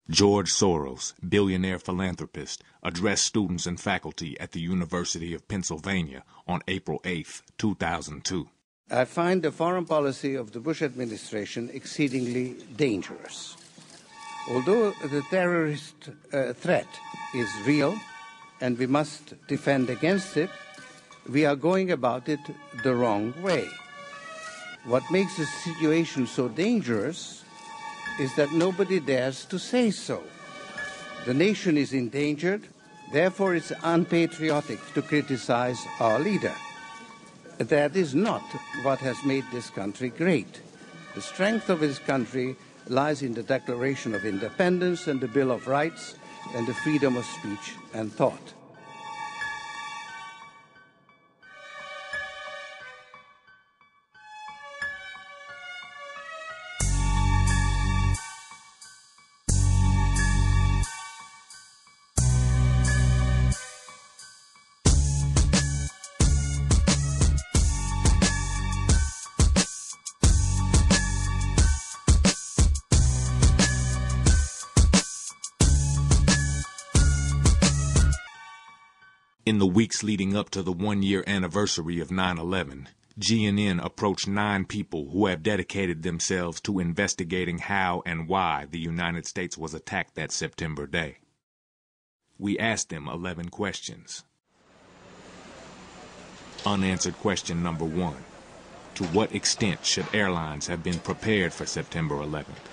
George Soros, billionaire philanthropist, addressed students and faculty at the University of Pennsylvania on April 8, 2002. I find the foreign policy of the Bush administration exceedingly dangerous. Although the terrorist threat is real and we must defend against it, we are going about it the wrong way. What makes the situation so dangerous is that nobody dares to say so. The nation is endangered, therefore it's unpatriotic to criticize our leader. That is not what has made this country great. The strength of this country lies in the Declaration of Independence and the Bill of Rights and the freedom of speech and thought. In the weeks leading up to the one-year anniversary of 9/11, GNN approached 9 people who have dedicated themselves to investigating how and why the United States was attacked that September day. We asked them 11 questions. Unanswered question number 1. To what extent should airlines have been prepared for September 11th?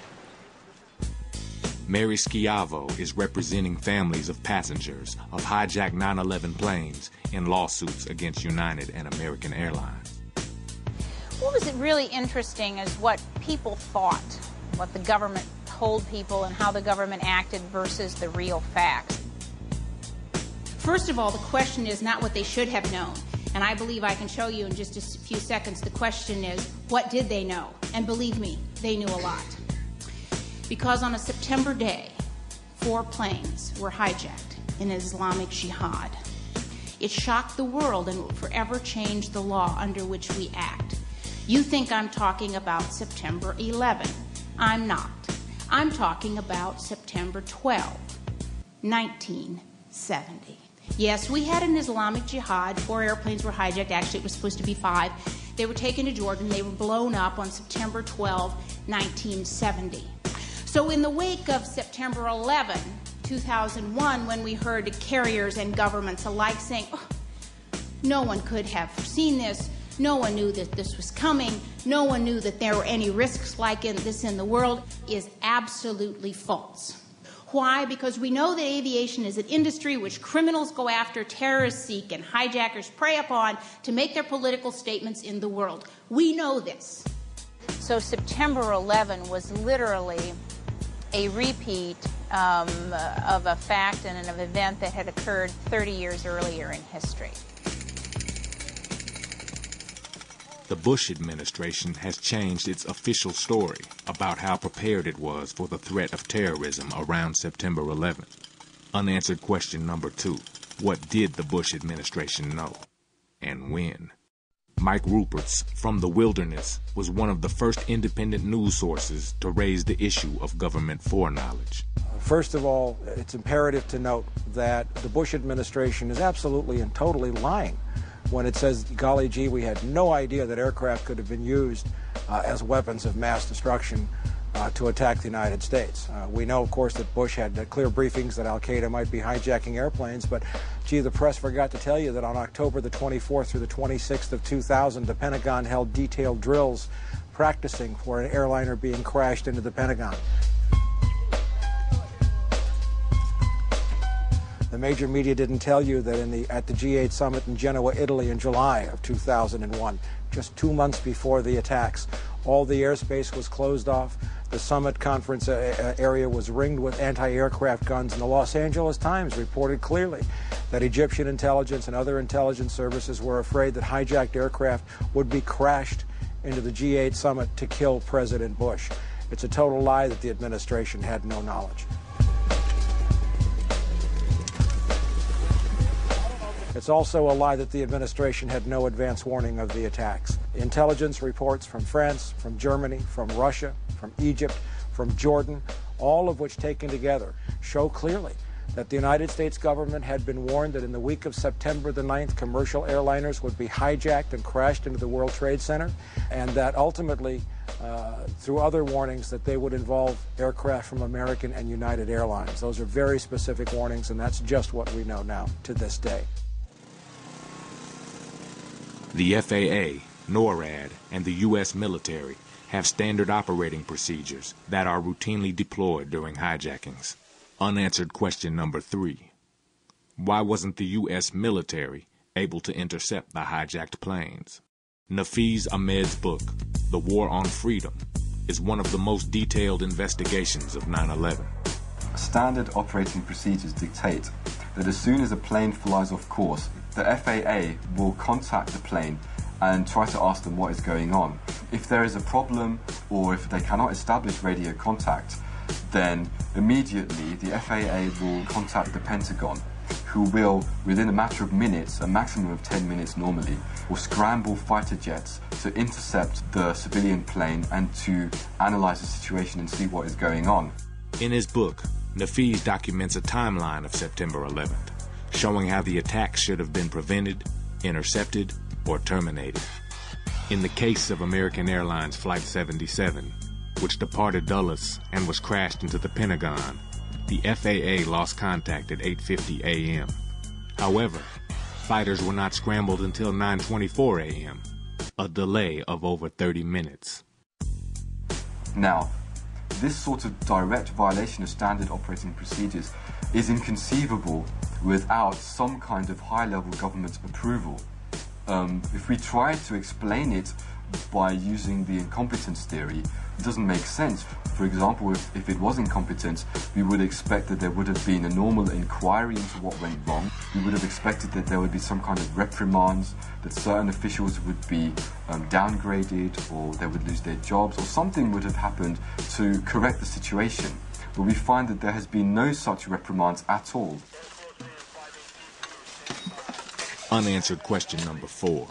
Mary Schiavo is representing families of passengers of hijacked 9/11 planes in lawsuits against United and American Airlines. What was really interesting is what people thought, what the government told people and how the government acted versus the real facts. First of all, the question is not what they should have known. And I believe I can show you in just a few seconds. The question is, what did they know? And believe me, they knew a lot. Because on a September day, 4 planes were hijacked in Islamic Jihad. It shocked the world and will forever change the law under which we act. You think I'm talking about September 11. I'm not. I'm talking about September 12, 1970. Yes, we had an Islamic Jihad. 4 airplanes were hijacked. Actually, it was supposed to be 5. They were taken to Jordan. They were blown up on September 12, 1970. So in the wake of September 11, 2001, when we heard carriers and governments alike saying, oh, no one could have foreseen this, no one knew that this was coming, no one knew that there were any risks like this in the world, is absolutely false. Why? Because we know that aviation is an industry which criminals go after, terrorists seek, and hijackers prey upon to make their political statements in the world. We know this. So September 11 was literally a repeat of a fact and an event that had occurred 30 years earlier in history. The Bush administration has changed its official story about how prepared it was for the threat of terrorism around September 11th. Unanswered question number 2. What did the Bush administration know? And when? Mike Ruperts from The Wilderness was one of the first independent news sources to raise the issue of government foreknowledge. First of all, it's imperative to note that the Bush administration is absolutely and totally lying when it says, golly gee, we had no idea that aircraft could have been used as weapons of mass destruction to attack the United States. We know, of course, that Bush had clear briefings that al-Qaeda might be hijacking airplanes, but gee, the press forgot to tell you that on October the 24th through the 26th of 2000, the Pentagon held detailed drills practicing for an airliner being crashed into the Pentagon. The major media didn't tell you that at the G8 summit in Genoa, Italy in July of 2001, just 2 months before the attacks, all the airspace was closed off. The summit conference area was ringed with anti-aircraft guns, and the Los Angeles Times reported clearly that Egyptian intelligence and other intelligence services were afraid that hijacked aircraft would be crashed into the G8 summit to kill President Bush. It's a total lie that the administration had no knowledge. It's also a lie that the administration had no advance warning of the attacks. Intelligence reports from France, from Germany, from Russia, from Egypt, from Jordan, all of which taken together show clearly that the United States government had been warned that in the week of September the 9th, commercial airliners would be hijacked and crashed into the World Trade Center, and that ultimately, through other warnings, that they would involve aircraft from American and United Airlines. Those are very specific warnings, and that's just what we know now to this day. The FAA, NORAD, and the U.S. military have standard operating procedures that are routinely deployed during hijackings. Unanswered question number 3. Why wasn't the U.S. military able to intercept the hijacked planes? Nafiz Ahmed's book, The War on Freedom, is one of the most detailed investigations of 9/11. Standard operating procedures dictate that as soon as a plane flies off course, the FAA will contact the plane and try to ask them what is going on. If there is a problem or if they cannot establish radio contact, then immediately the FAA will contact the Pentagon, who will, within a matter of minutes, a maximum of 10 minutes normally, will scramble fighter jets to intercept the civilian plane and to analyze the situation and see what is going on. In his book, Nafiz documents a timeline of September 11th, showing how the attack should have been prevented, intercepted, or terminated. In the case of American Airlines Flight 77, which departed Dulles and was crashed into the Pentagon, the FAA lost contact at 8:50 a.m. However, fighters were not scrambled until 9:24 a.m., a delay of over 30 minutes. Now, this sort of direct violation of standard operating procedures is inconceivable without some kind of high-level government approval. If we try to explain it by using the incompetence theory, it doesn't make sense. For example, if it was incompetence, we would expect that there would have been a normal inquiry into what went wrong. We would have expected that there would be some kind of reprimands, that certain officials would be downgraded, or they would lose their jobs, or something would have happened to correct the situation. But we find that there has been no such reprimands at all. Unanswered question number 4.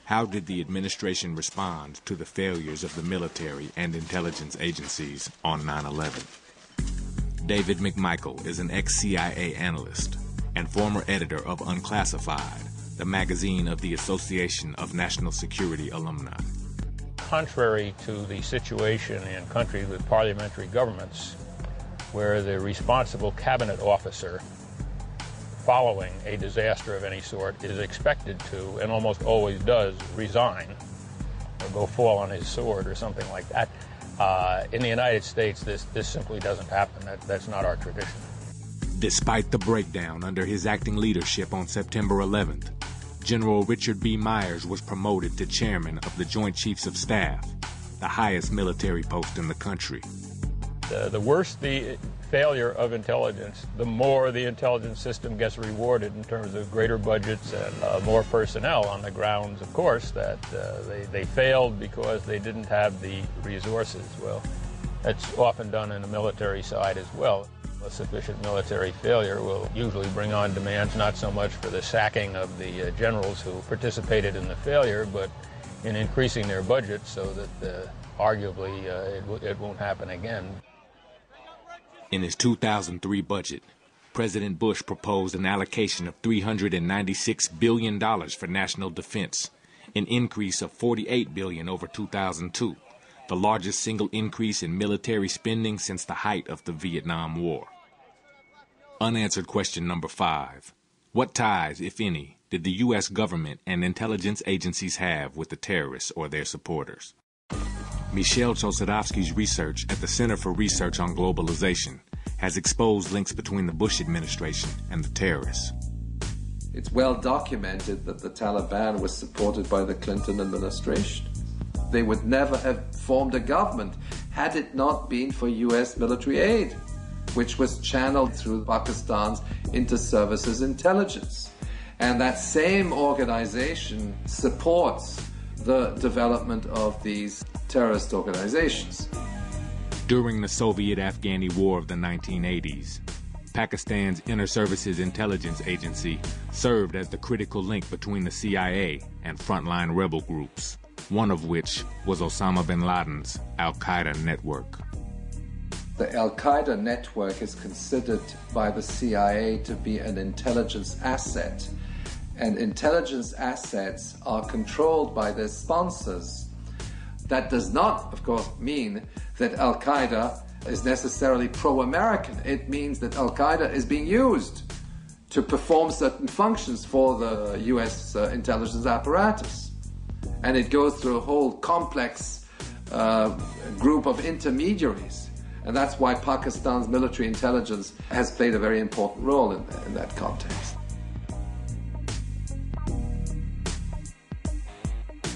How did the administration respond to the failures of the military and intelligence agencies on 9/11? David McMichael is an ex-CIA analyst and former editor of Unclassified, the magazine of the Association of National Security Alumni. Contrary to the situation in countries with parliamentary governments, where the responsible cabinet officer following a disaster of any sort is expected to, and almost always does, resign or go fall on his sword or something like that. In the United States, this simply doesn't happen. That's not our tradition. Despite the breakdown under his acting leadership on September 11th, General Richard B. Myers was promoted to chairman of the Joint Chiefs of Staff, the highest military post in the country. The worse the failure of intelligence, the more the intelligence system gets rewarded in terms of greater budgets and more personnel, on the grounds, of course, that they failed because they didn't have the resources. Well, that's often done in the military side as well. A sufficient military failure will usually bring on demands not so much for the sacking of the generals who participated in the failure, but in increasing their budget so that arguably it won't happen again. In his 2003 budget, President Bush proposed an allocation of $396 billion for national defense, an increase of $48 billion over 2002, the largest single increase in military spending since the height of the Vietnam War. Unanswered question number 5. What ties, if any, did the U.S. government and intelligence agencies have with the terrorists or their supporters? Michel Chossudovsky's research at the Center for Research on Globalization has exposed links between the Bush administration and the terrorists. It's well documented that the Taliban was supported by the Clinton administration. They would never have formed a government had it not been for U.S. military aid, which was channeled through Pakistan's inter-services intelligence. And that same organization supports the development of these terrorist organizations. During the Soviet-Afghani War of the 1980s, Pakistan's Inter-Services Intelligence Agency served as the critical link between the CIA and frontline rebel groups, one of which was Osama bin Laden's al-Qaeda network. The Al-Qaeda network is considered by the CIA to be an intelligence asset, and intelligence assets are controlled by their sponsors. That does not, of course, mean that Al-Qaeda is necessarily pro-American. It means that Al-Qaeda is being used to perform certain functions for the US intelligence apparatus. And it goes through a whole complex group of intermediaries. And that's why Pakistan's military intelligence has played a very important role in that context.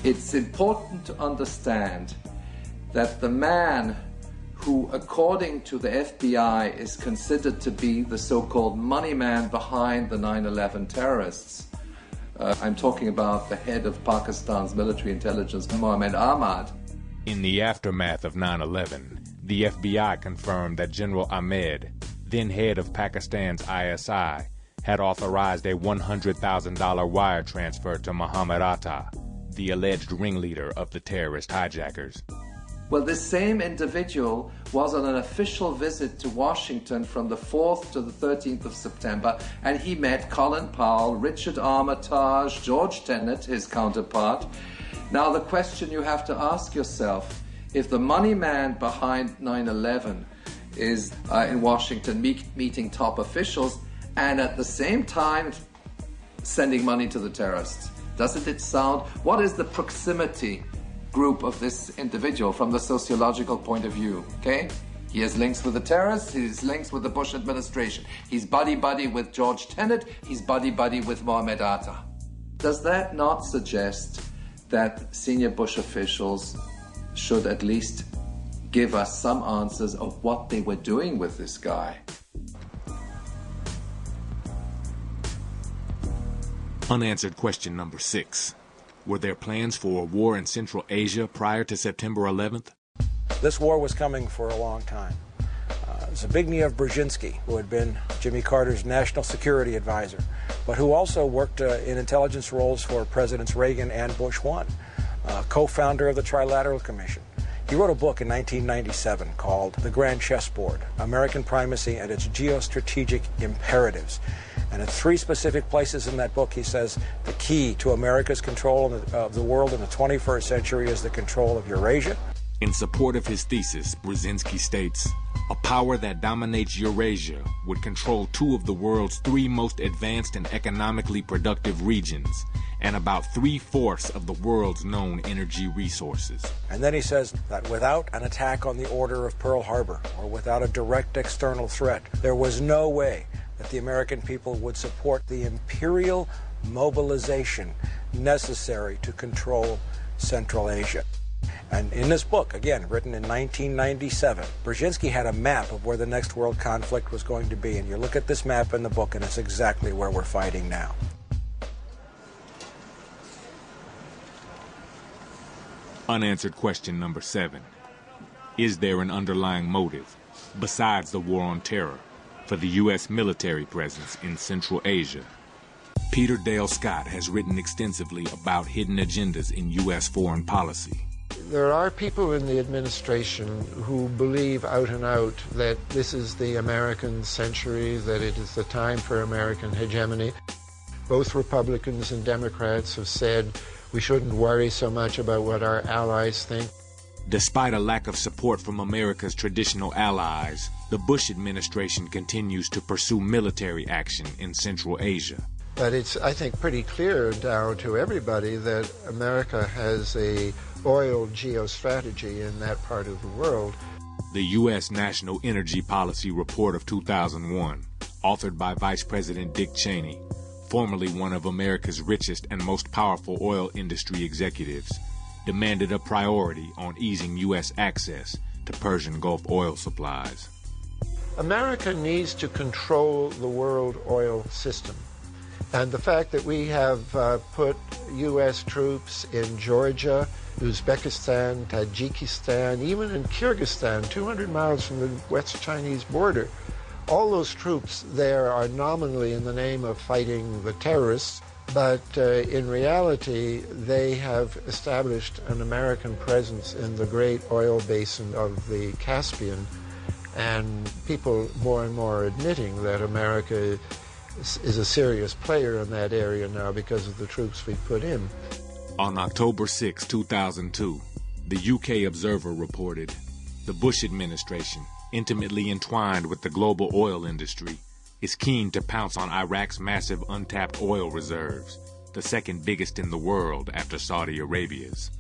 It's important to understand that the man who, according to the FBI, is considered to be the so-called money man behind the 9/11 terrorists. I'm talking about the head of Pakistan's military intelligence, Mohammed Ahmad. In the aftermath of 9/11, the FBI confirmed that General Ahmed, then head of Pakistan's ISI, had authorized a $100,000 wire transfer to Muhammad Atta, the alleged ringleader of the terrorist hijackers. Well, this same individual was on an official visit to Washington from the 4th to the 13th of September, and he met Colin Powell, Richard Armitage, George Tenet, his counterpart. Now, the question you have to ask yourself, if the money man behind 9/11 is in Washington meeting top officials and at the same time sending money to the terrorists, doesn't it sound, what is the proximity group of this individual from the sociological point of view? Okay, he has links with the terrorists, he has links with the Bush administration, he's buddy-buddy with George Tenet, he's buddy-buddy with Mohammed Atta. Does that not suggest that senior Bush officials should at least give us some answers of what they were doing with this guy? Unanswered question number 6. Were there plans for a war in Central Asia prior to September 11th? This war was coming for a long time. Zbigniew Brzezinski, who had been Jimmy Carter's national security advisor, but who also worked in intelligence roles for Presidents Reagan and Bush 1, co-founder of the Trilateral Commission. He wrote a book in 1997 called The Grand Chessboard, American Primacy and Its Geostrategic Imperatives. And in 3 specific places in that book, he says the key to America's control of the world in the 21st century is the control of Eurasia. In support of his thesis, Brzezinski states, a power that dominates Eurasia would control 2 of the world's 3 most advanced and economically productive regions, and about 3/4 of the world's known energy resources. And then he says that without an attack on the order of Pearl Harbor, or without a direct external threat, there was no way that the American people would support the imperial mobilization necessary to control Central Asia. And in this book, again, written in 1997, Brzezinski had a map of where the next world conflict was going to be. And you look at this map in the book, and it's exactly where we're fighting now. Unanswered question number 7. Is there an underlying motive, besides the war on terror, for the U.S. military presence in Central Asia? Peter Dale Scott has written extensively about hidden agendas in U.S. foreign policy. There are people in the administration who believe out and out that this is the American century, that it is the time for American hegemony. Both Republicans and Democrats have said we shouldn't worry so much about what our allies think. Despite a lack of support from America's traditional allies, the Bush administration continues to pursue military action in Central Asia. But it's, I think, pretty clear now to everybody that America has a oil geostrategy in that part of the world. The U.S. National Energy Policy Report of 2001, authored by Vice President Dick Cheney, formerly one of America's richest and most powerful oil industry executives, demanded a priority on easing U.S. access to Persian Gulf oil supplies. America needs to control the world oil system. And the fact that we have put U.S. troops in Georgia, Uzbekistan, Tajikistan, even in Kyrgyzstan, 200 miles from the West Chinese border, all those troops there are nominally in the name of fighting the terrorists, but in reality, they have established an American presence in the great oil basin of the Caspian. and people more and more admitting that America is a serious player in that area now because of the troops we put in. On October 6, 2002, the UK Observer reported, the Bush administration, intimately entwined with the global oil industry, is keen to pounce on Iraq's massive untapped oil reserves, the second biggest in the world after Saudi Arabia's.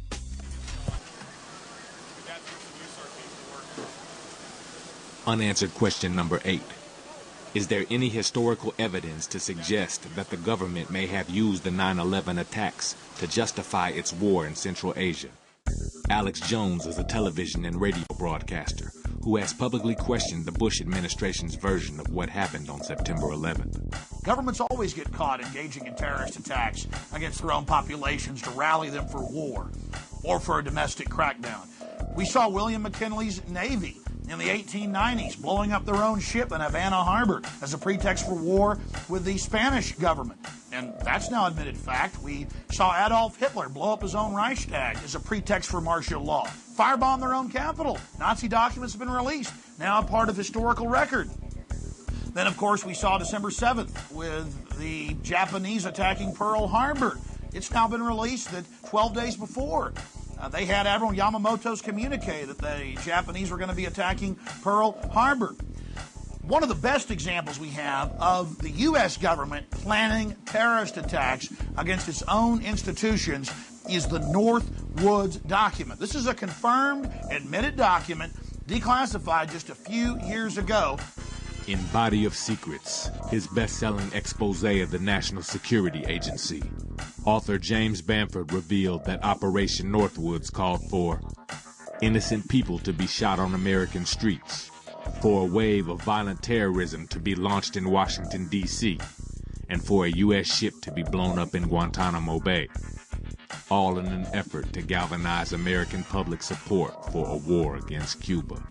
Unanswered question number 8. Is there any historical evidence to suggest that the government may have used the 9/11 attacks to justify its war in Central Asia? Alex Jones is a television and radio broadcaster who has publicly questioned the Bush administration's version of what happened on September 11th. Governments always get caught engaging in terrorist attacks against their own populations to rally them for war or for a domestic crackdown. We saw William McKinley's Navy in the 1890s blowing up their own ship in Havana Harbor as a pretext for war with the Spanish government. And that's now admitted fact. We saw Adolf Hitler blow up his own Reichstag as a pretext for martial law. Firebomb their own capital. Nazi documents have been released, now a part of historical record. Then, of course, we saw December 7th with the Japanese attacking Pearl Harbor. It's now been released that 12 days before, they had Admiral Yamamoto's communique that the Japanese were going to be attacking Pearl Harbor. One of the best examples we have of the U.S. government planning terrorist attacks against its own institutions is the North Woods document. This is a confirmed, admitted document, declassified just a few years ago. In Body of Secrets, his best-selling expose of the National Security Agency, author James Bamford revealed that Operation Northwoods called for innocent people to be shot on American streets, for a wave of violent terrorism to be launched in Washington, D.C., and for a U.S. ship to be blown up in Guantanamo Bay, all in an effort to galvanize American public support for a war against Cuba.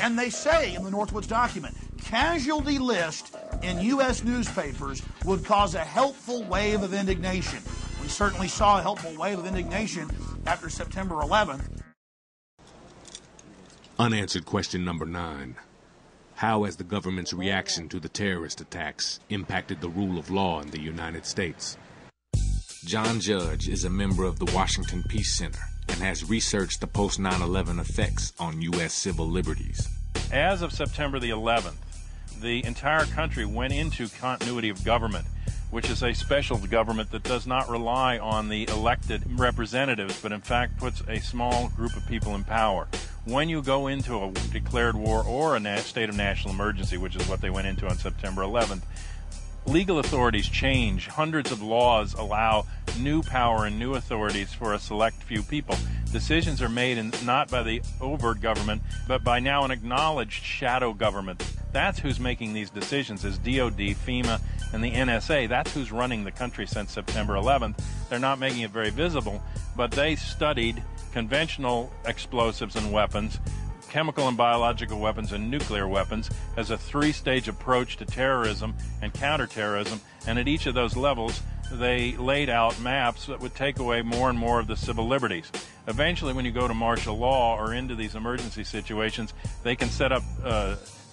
And they say in the Northwoods document, casualty list in U.S. newspapers would cause a helpful wave of indignation. We certainly saw a helpful wave of indignation after September 11th. Unanswered question number 9. How has the government's reaction to the terrorist attacks impacted the rule of law in the United States? John Judge is a member of the Washington Peace Center and has researched the post-9/11 effects on U.S. civil liberties. As of September the 11th, the entire country went into continuity of government, which is a special government that does not rely on the elected representatives, but in fact puts a small group of people in power. When you go into a declared war or a state of national emergency, which is what they went into on September 11th, legal authorities change. Hundreds of laws allow new power and new authorities for a select few people. Decisions are made not by the overt government, but by now an acknowledged shadow government. That's who's making these decisions, is DOD, FEMA, and the NSA. That's who's running the country since September 11th. They're not making it very visible, but they studied conventional explosives and weapons, chemical and biological weapons, and nuclear weapons as a 3-stage approach to terrorism and counterterrorism, and at each of those levels they laid out maps that would take away more and more of the civil liberties. Eventually, when you go to martial law or into these emergency situations, they can set up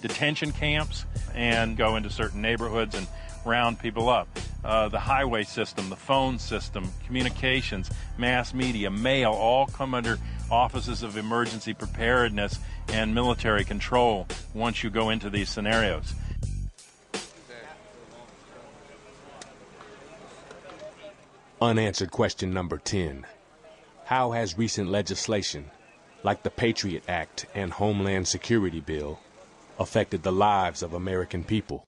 detention camps and go into certain neighborhoods and round people up. The highway system, the phone system, communications, mass media, mail, all come under offices of emergency preparedness and military control once you go into these scenarios. Unanswered question number 10. How has recent legislation, like the Patriot Act and Homeland Security Bill, affected the lives of American people?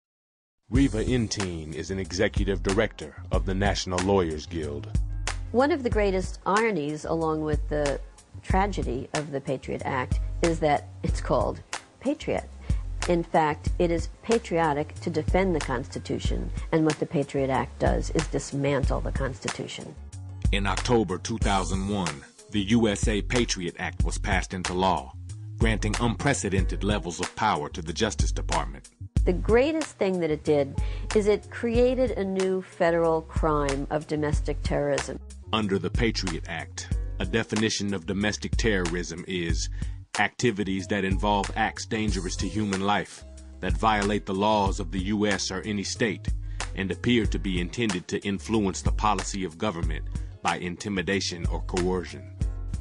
Reva Intine is an executive director of the National Lawyers Guild. One of the greatest ironies, along with the tragedy of the Patriot Act, is that it's called Patriot. In fact, it is patriotic to defend the Constitution, and what the Patriot Act does is dismantle the Constitution. In October 2001, the USA Patriot Act was passed into law, granting unprecedented levels of power to the Justice Department. The greatest thing that it did is it created a new federal crime of domestic terrorism. Under the Patriot Act, a definition of domestic terrorism is activities that involve acts dangerous to human life, that violate the laws of the U.S. or any state, and appear to be intended to influence the policy of government by intimidation or coercion.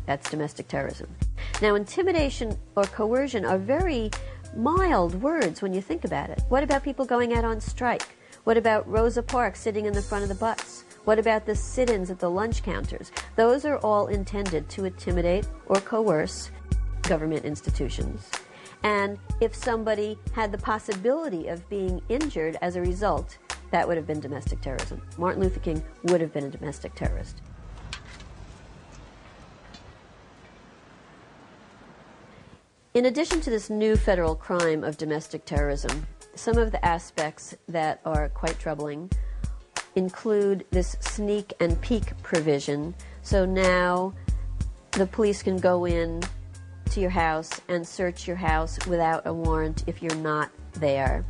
That's domestic terrorism. Now, intimidation or coercion are very mild words when you think about it. What about people going out on strike? What about Rosa Parks sitting in the front of the bus? What about the sit-ins at the lunch counters? Those are all intended to intimidate or coerce government institutions. And if somebody had the possibility of being injured as a result, that would have been domestic terrorism. Martin Luther King would have been a domestic terrorist. In addition to this new federal crime of domestic terrorism, some of the aspects that are quite troubling include this sneak and peek provision. So now the police can go in to your house and search your house without a warrant if you're not there.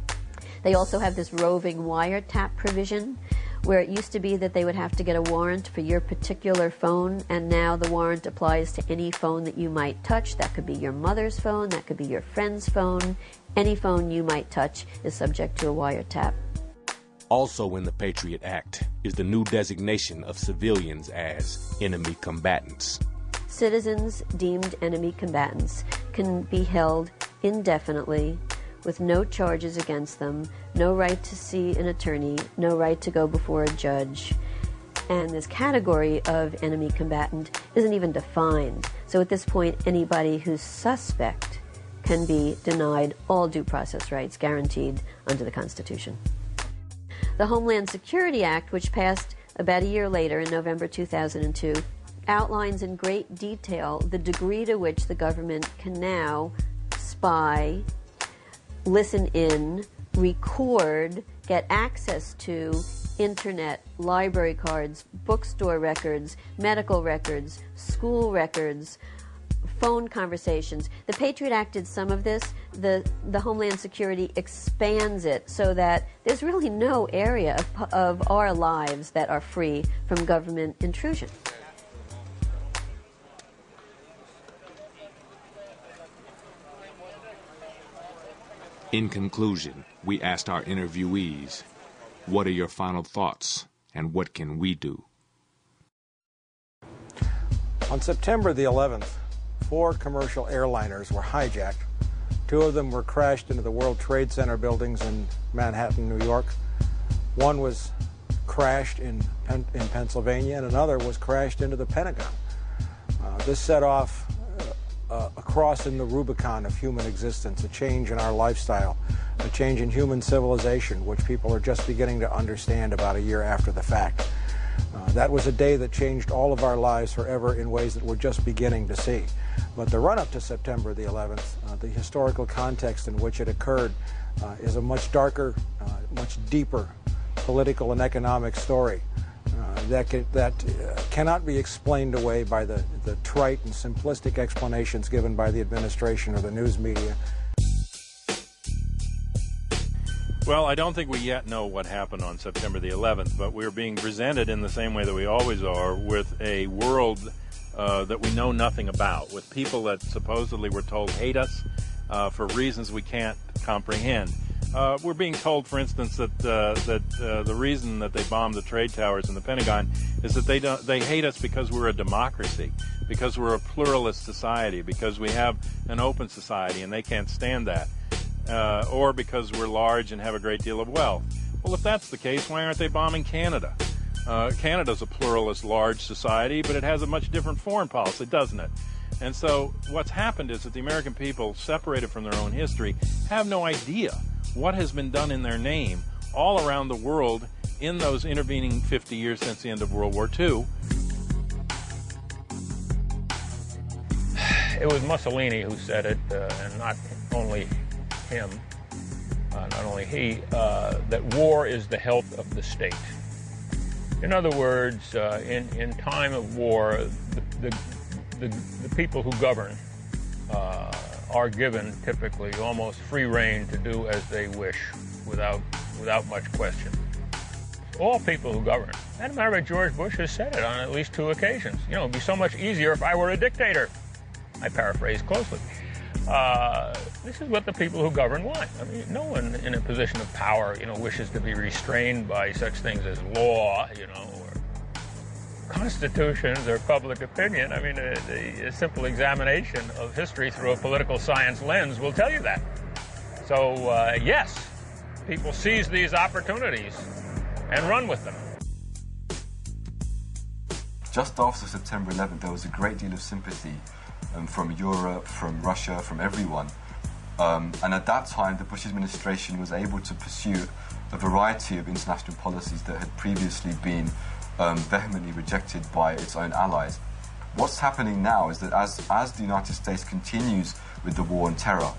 They also have this roving wiretap provision, where it used to be that they would have to get a warrant for your particular phone, and now the warrant applies to any phone that you might touch. That could be your mother's phone, that could be your friend's phone. Any phone you might touch is subject to a wiretap. Also in the Patriot Act is the new designation of civilians as enemy combatants. Citizens deemed enemy combatants can be held indefinitely with no charges against them, no right to see an attorney, no right to go before a judge. And this category of enemy combatant isn't even defined. So at this point, anybody who's suspect can be denied all due process rights guaranteed under the Constitution. The Homeland Security Act, which passed about a year later in November 2002, outlines in great detail the degree to which the government can now spy, listen in, record, get access to internet, library cards, bookstore records, medical records, school records, phone conversations. The Patriot Act did some of this. The Homeland Security expands it so that there's really no area of our lives that are free from government intrusion. In conclusion, we asked our interviewees, what are your final thoughts and what can we do? On September the 11th, 4 commercial airliners were hijacked. 2 of them were crashed into the World Trade Center buildings in Manhattan, New York. 1 was crashed in Pennsylvania, and another was crashed into the Pentagon. This set off a cross in the Rubicon of human existence, a change in our lifestyle, a change in human civilization, which people are just beginning to understand about a year after the fact. That was a day that changed all of our lives forever in ways that we're just beginning to see. But the run-up to September the 11th, the historical context in which it occurred, is a much darker, much deeper political and economic story that cannot be explained away by the trite and simplistic explanations given by the administration or the news media. Well, I don't think we yet know what happened on September the 11th, but we're being presented in the same way that we always are, with a world that we know nothing about, with people that supposedly we're told hate us for reasons we can't comprehend. We're being told, for instance, that the reason that they bombed the trade towers in the Pentagon is that they hate us because we're a democracy, because we're a pluralist society, because we have an open society, and they can't stand that. Or because we're large and have a great deal of wealth. Well, if that's the case, why aren't they bombing Canada? Canada's a pluralist, large society, but it has a much different foreign policy, doesn't it? And so what's happened is that the American people, separated from their own history, have no idea what has been done in their name all around the world in those intervening 50 years since the end of World War II. It was Mussolini who said it, and not only him, not only he, that war is the health of the state. In other words, in time of war, the people who govern are given typically almost free rein to do as they wish without much question. All people who govern. As a matter of fact, George Bush has said it on at least 2 occasions. You know, it'd be so much easier if I were a dictator. I paraphrase closely. This is what the people who govern want. I mean, no one in a position of power, wishes to be restrained by such things as law, or constitutions or public opinion. I mean, a simple examination of history through a political science lens will tell you that. So, yes, people seize these opportunities and run with them. Just after September 11th, there was a great deal of sympathy from Europe, from Russia, from everyone. And at that time, the Bush administration was able to pursue a variety of international policies that had previously been vehemently rejected by its own allies. What's happening now is that as the United States continues with the war on terror,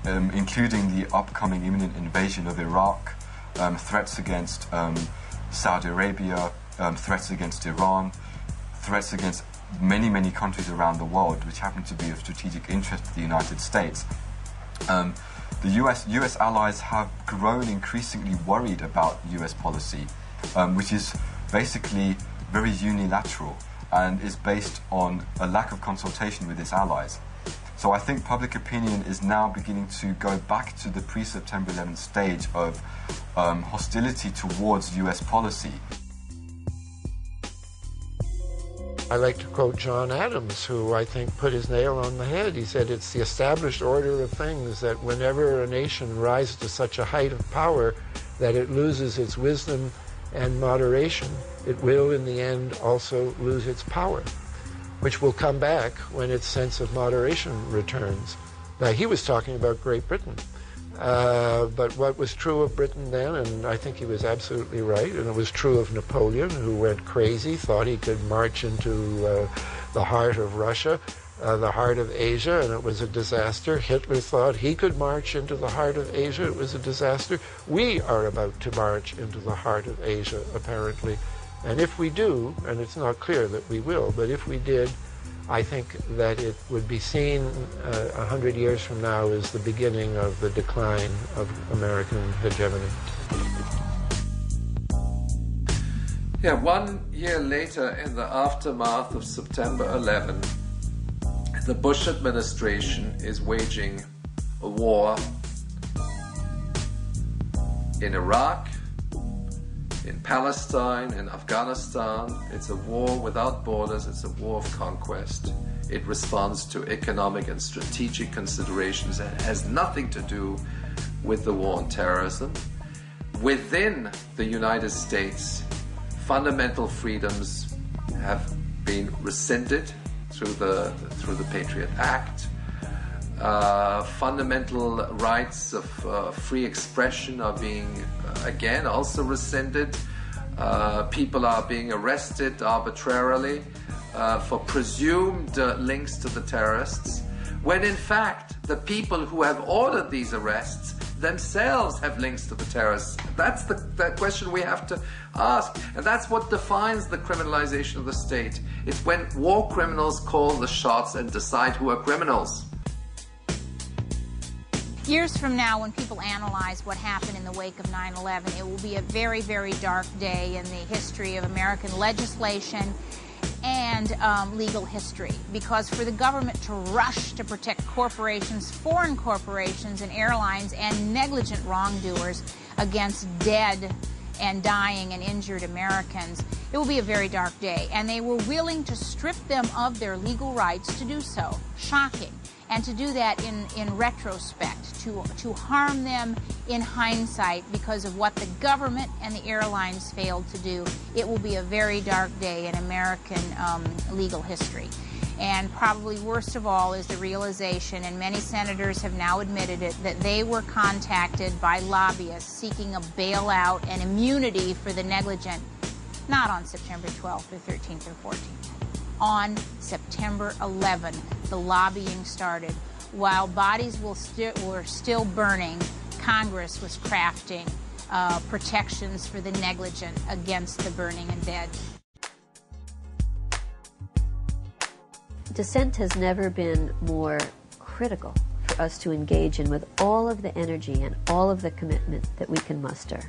including the upcoming imminent invasion of Iraq, threats against Saudi Arabia, threats against Iran, threats against many, many countries around the world which happen to be of strategic interest to the United States. The US allies have grown increasingly worried about US policy, which is basically very unilateral and is based on a lack of consultation with its allies. So I think public opinion is now beginning to go back to the pre-September 11th stage of hostility towards US policy. I like to quote John Adams, who I think put his nail on the head. He said, it's the established order of things that whenever a nation rises to such a height of power that it loses its wisdom and moderation, it will in the end also lose its power, which will come back when its sense of moderation returns. Now, he was talking about Great Britain. But what was true of Britain then, and I think he was absolutely right, and it was true of Napoleon, who went crazy, thought he could march into the heart of Russia, the heart of Asia, and it was a disaster. Hitler thought he could march into the heart of Asia, it was a disaster. We are about to march into the heart of Asia, apparently. And if we do, and it's not clear that we will, but if we did, I think that it would be seen 100 years from now as the beginning of the decline of American hegemony. Yeah, 1 year later, in the aftermath of September 11, the Bush administration is waging a war in Iraq, in Palestine, in Afghanistan. It's a war without borders, it's a war of conquest. It responds to economic and strategic considerations and has nothing to do with the war on terrorism. Within the United States, fundamental freedoms have been rescinded through the Patriot Act. Fundamental rights of free expression are being again also rescinded. People are being arrested arbitrarily for presumed links to the terrorists, when in fact the people who have ordered these arrests themselves have links to the terrorists. That's the question we have to ask, and that's what defines the criminalization of the state. It's when war criminals call the shots and decide who are criminals. Years from now, when people analyze what happened in the wake of 9/11, it will be a very, very dark day in the history of American legislation and legal history, because for the government to rush to protect corporations, foreign corporations and airlines, and negligent wrongdoers against dead and dying and injured Americans, it will be a very dark day. And they were willing to strip them of their legal rights to do so. Shocking. And to do that in retrospect, to harm them in hindsight because of what the government and the airlines failed to do. It will be a very dark day in American legal history. And probably worst of all is the realization, and many senators have now admitted it, that they were contacted by lobbyists seeking a bailout and immunity for the negligent, not on September 12th or 13th or 14th. On September 11th, the lobbying started. While bodies were still burning, Congress was crafting protections for the negligent against the burning and dead. Dissent has never been more critical for us to engage in with all of the energy and all of the commitment that we can muster.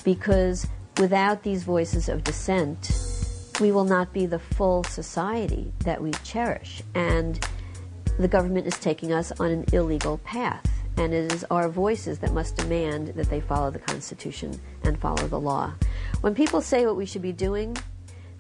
Because without these voices of dissent, we will not be the full society that we cherish. And the government is taking us on an illegal path. And it is our voices that must demand that they follow the Constitution and follow the law. When people say what we should be doing,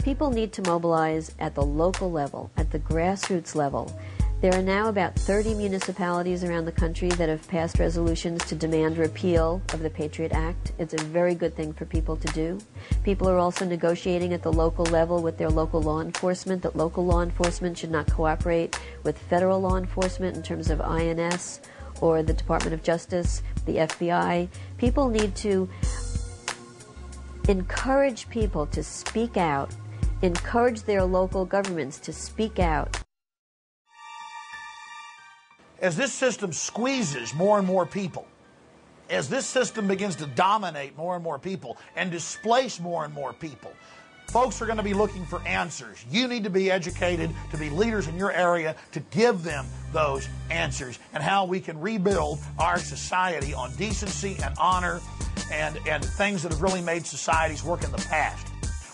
people need to mobilize at the local level, at the grassroots level. There are now about 30 municipalities around the country that have passed resolutions to demand repeal of the Patriot Act. It's a very good thing for people to do. People are also negotiating at the local level with their local law enforcement that local law enforcement should not cooperate with federal law enforcement in terms of INS or the Department of Justice, the FBI. People need to encourage people to speak out, encourage their local governments to speak out. As this system squeezes more and more people, as this system begins to dominate more and more people and displace more and more people, folks are going to be looking for answers. You need to be educated to be leaders in your area to give them those answers and how we can rebuild our society on decency and honor and things that have really made societies work in the past.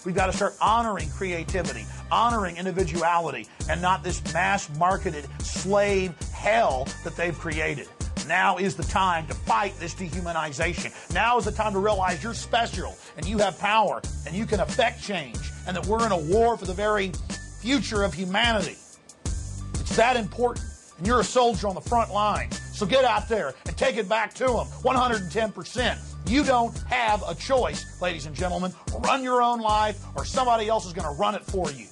We've got to start honoring creativity, honoring individuality, and not this mass-marketed slave hell that they've created. Now is the time to fight this dehumanization. Now is the time to realize you're special and you have power and you can affect change and that we're in a war for the very future of humanity. It's that important. And you're a soldier on the front line. So get out there and take it back to them 110%. You don't have a choice, ladies and gentlemen. Run your own life or somebody else is going to run it for you.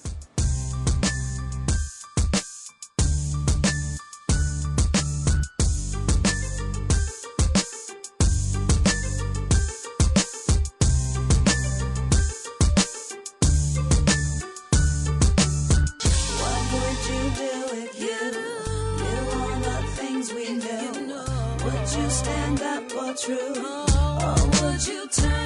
Would you stand up for truth, or would you turn